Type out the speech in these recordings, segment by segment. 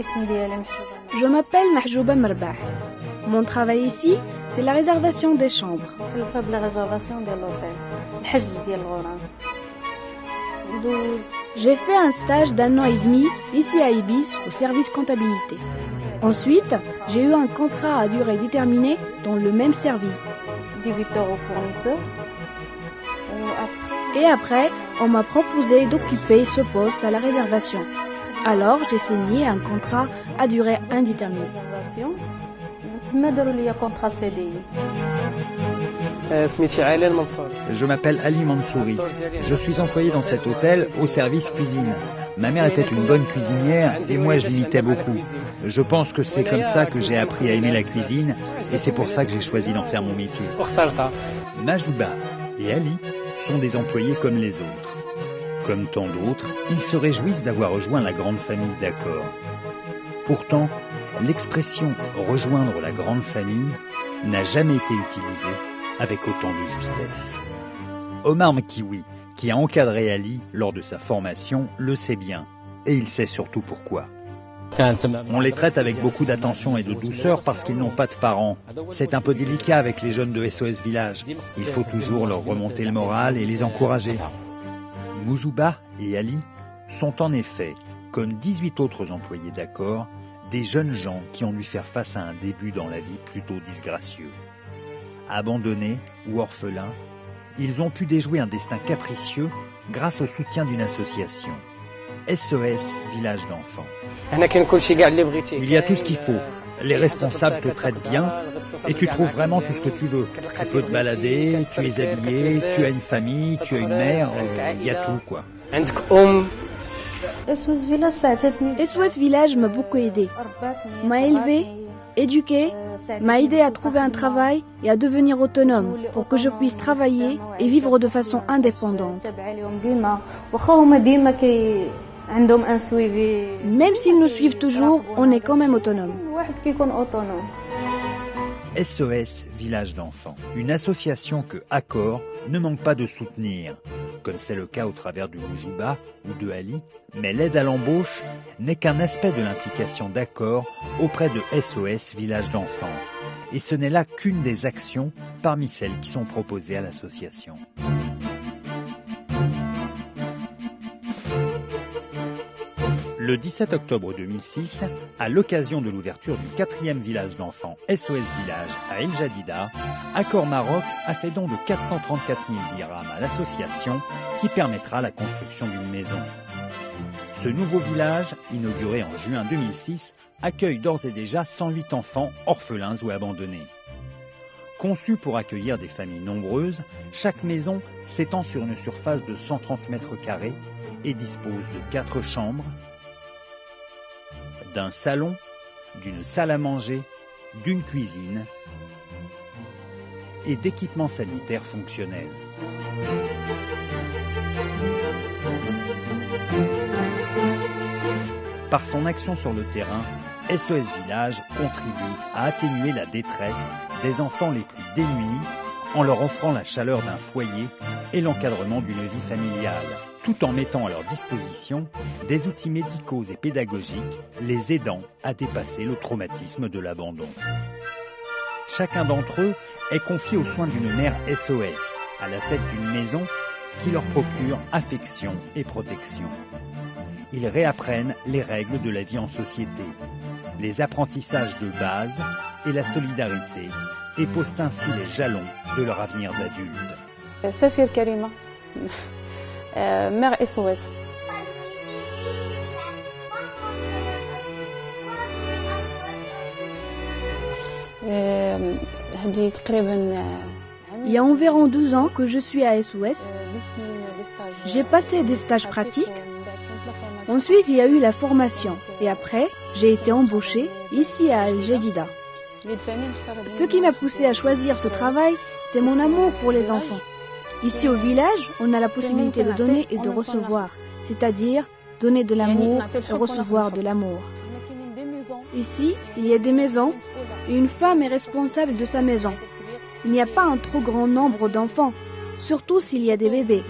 Je m'appelle Mahjouba Merbah. Mon travail ici, c'est la réservation des chambres. J'ai fait un stage d'1 an et demi ici à Ibis au service comptabilité. Ensuite, j'ai eu un contrat à durée déterminée dans le même service. Et après, on m'a proposé d'occuper ce poste à la réservation. Alors, j'ai signé un contrat à durée indéterminée. Je m'appelle Ali Mansouri. Je suis employé dans cet hôtel au service cuisine. Ma mère était une bonne cuisinière et moi je l'imitais beaucoup. Je pense que c'est comme ça que j'ai appris à aimer la cuisine et c'est pour ça que j'ai choisi d'en faire mon métier. Mahjouba et Ali sont des employés comme les autres. Comme tant d'autres, ils se réjouissent d'avoir rejoint la grande famille d'Accor. Pourtant, l'expression « rejoindre la grande famille » n'a jamais été utilisée avec autant de justesse. Omar Mkiwi, qui a encadré Ali lors de sa formation, le sait bien. Et il sait surtout pourquoi. On les traite avec beaucoup d'attention et de douceur parce qu'ils n'ont pas de parents. C'est un peu délicat avec les jeunes de SOS Village. Il faut toujours leur remonter le moral et les encourager. Mahjouba et Ali sont en effet, comme 18 autres employés d'Accor, des jeunes gens qui ont dû faire face à un début dans la vie plutôt disgracieux. Abandonnés ou orphelins, ils ont pu déjouer un destin capricieux grâce au soutien d'une association. SOS Village d'enfants. Il y a tout ce qu'il faut. Les responsables te traitent bien et tu trouves vraiment tout ce que tu veux. Tu peux te balader, tu es habillé, tu as une famille, tu as une mère, il y a tout quoi. SOS Village m'a beaucoup aidé, m'a élevé, éduqué, m'a aidé à trouver un travail et à devenir autonome pour que je puisse travailler et vivre de façon indépendante. Même s'ils nous suivent toujours, on est quand même autonome. SOS Village d'enfants, une association que Accor ne manque pas de soutenir, comme c'est le cas au travers de Mahjouba ou de Ali, mais l'aide à l'embauche n'est qu'un aspect de l'implication d'Accor auprès de SOS Village d'enfants. Et ce n'est là qu'une des actions parmi celles qui sont proposées à l'association. Le 17 octobre 2006, à l'occasion de l'ouverture du 4e village d'enfants SOS Village à El Jadida, Accor Maroc a fait don de 434 000 dirhams à l'association qui permettra la construction d'une maison. Ce nouveau village, inauguré en juin 2006, accueille d'ores et déjà 108 enfants orphelins ou abandonnés. Conçu pour accueillir des familles nombreuses, chaque maison s'étend sur une surface de 130 mètres carrés et dispose de 4 chambres, d'un salon, d'une salle à manger, d'une cuisine et d'équipements sanitaires fonctionnels. Par son action sur le terrain, SOS Village contribue à atténuer la détresse des enfants les plus démunis en leur offrant la chaleur d'un foyer et l'encadrement d'une vie familiale, tout en mettant à leur disposition des outils médicaux et pédagogiques les aidant à dépasser le traumatisme de l'abandon. Chacun d'entre eux est confié aux soins d'une mère SOS, à la tête d'une maison qui leur procure affection et protection. Ils réapprennent les règles de la vie en société, les apprentissages de base et la solidarité, et posent ainsi les jalons de leur avenir d'adulte. Safir Karima, mère SOS. Il y a environ 12 ans que je suis à SOS. J'ai passé des stages pratiques. Ensuite, il y a eu la formation. Et après, j'ai été embauchée ici à El Jadida. Ce qui m'a poussée à choisir ce travail, c'est mon amour pour les enfants. Ici au village, on a la possibilité de donner et de recevoir, c'est-à-dire donner de l'amour et recevoir de l'amour. Ici, il y a des maisons et une femme est responsable de sa maison. Il n'y a pas un trop grand nombre d'enfants, surtout s'il y a des bébés,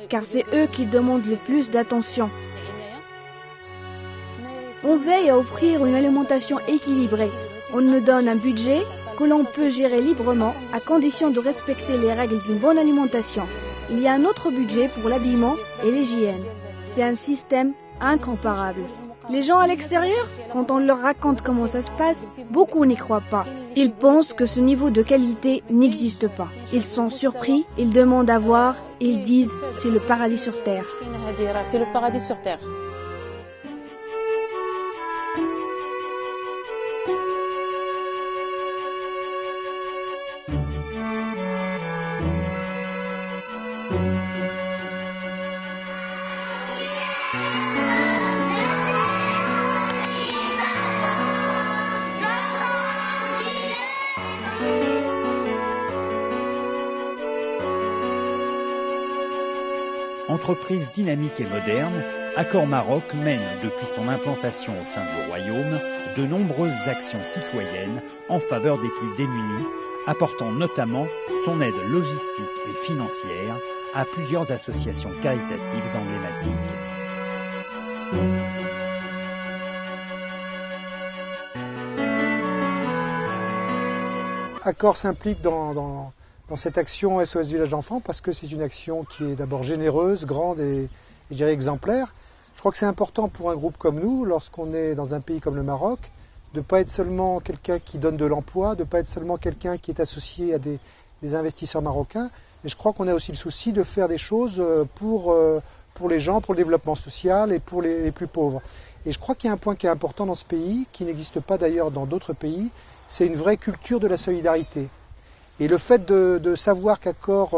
car c'est eux qui demandent le plus d'attention. On veille à offrir une alimentation équilibrée. On nous donne un budget que l'on peut gérer librement à condition de respecter les règles d'une bonne alimentation. Il y a un autre budget pour l'habillement et l'hygiène. C'est un système incomparable. Les gens à l'extérieur, quand on leur raconte comment ça se passe, beaucoup n'y croient pas. Ils pensent que ce niveau de qualité n'existe pas. Ils sont surpris, ils demandent à voir, et ils disent c'est le paradis sur terre. C'est le paradis sur terre. Entreprise dynamique et moderne, Accor Maroc mène depuis son implantation au sein du royaume de nombreuses actions citoyennes en faveur des plus démunis, apportant notamment son aide logistique et financière à plusieurs associations caritatives emblématiques. Accor s'implique dans cette action SOS Village d'Enfants parce que c'est une action qui est d'abord généreuse, grande et je dirais exemplaire. Je crois que c'est important pour un groupe comme nous, lorsqu'on est dans un pays comme le Maroc, de ne pas être seulement quelqu'un qui donne de l'emploi, de ne pas être seulement quelqu'un qui est associé à des investisseurs marocains, mais je crois qu'on a aussi le souci de faire des choses pour les gens, pour le développement social et pour les plus pauvres. Et je crois qu'il y a un point qui est important dans ce pays, qui n'existe pas d'ailleurs dans d'autres pays, c'est une vraie culture de la solidarité. Et le fait de savoir qu'Accor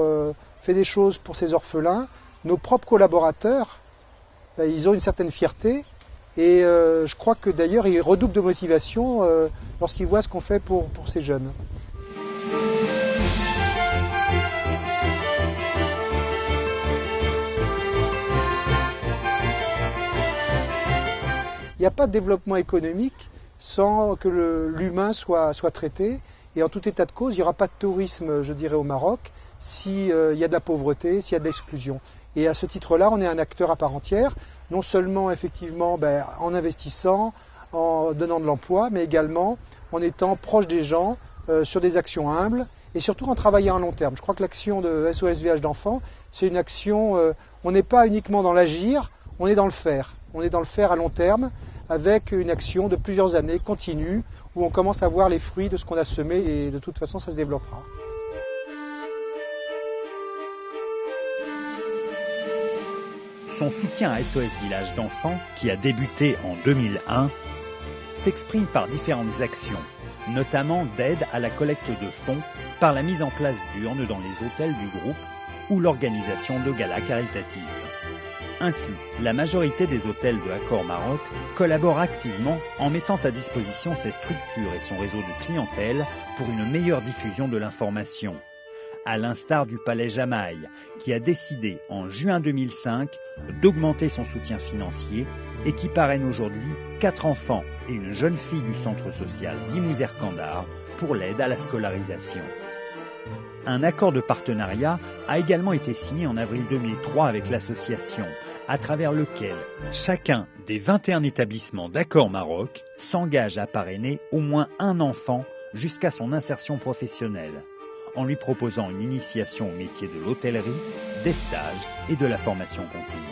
fait des choses pour ces orphelins, nos propres collaborateurs, ils ont une certaine fierté et je crois que d'ailleurs ils redoublent de motivation lorsqu'ils voient ce qu'on fait pour ces jeunes. Il n'y a pas de développement économique sans que l'humain soit traité. Et en tout état de cause, il n'y aura pas de tourisme, je dirais, au Maroc, s'il y a de la pauvreté, s'il y a de l'exclusion. Et à ce titre-là, on est un acteur à part entière, non seulement effectivement en investissant, en donnant de l'emploi, mais également en étant proche des gens, sur des actions humbles, et surtout en travaillant à long terme. Je crois que l'action de SOS Village d'Enfants, c'est une action, on n'est pas uniquement dans l'agir, on est dans le faire. On est dans le faire à long terme, avec une action de plusieurs années continue, où on commence à voir les fruits de ce qu'on a semé et de toute façon ça se développera. Son soutien à SOS Village d'Enfants, qui a débuté en 2001, s'exprime par différentes actions, notamment d'aide à la collecte de fonds par la mise en place d'urnes dans les hôtels du groupe ou l'organisation de galas caritatifs. Ainsi, la majorité des hôtels de Accor Maroc collaborent activement en mettant à disposition ses structures et son réseau de clientèle pour une meilleure diffusion de l'information. À l'instar du Palais Jamaï, qui a décidé en juin 2005 d'augmenter son soutien financier et qui parraine aujourd'hui 4 enfants et une jeune fille du centre social d'Imouzer Kandar pour l'aide à la scolarisation. Un accord de partenariat a également été signé en avril 2003 avec l'association, à travers lequel chacun des 21 établissements d'Accor Maroc s'engage à parrainer au moins un enfant jusqu'à son insertion professionnelle, en lui proposant une initiation au métier de l'hôtellerie, des stages et de la formation continue.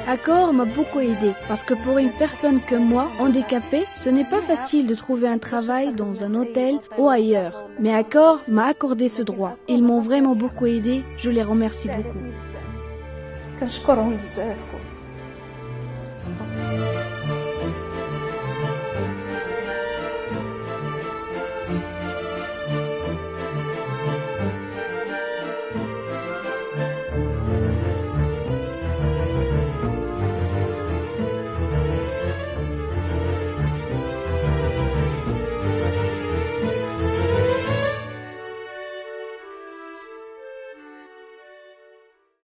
Accor m'a beaucoup aidé parce que pour une personne comme moi, handicapée, ce n'est pas facile de trouver un travail dans un hôtel ou ailleurs. Mais Accor m'a accordé ce droit. Ils m'ont vraiment beaucoup aidé, je les remercie beaucoup.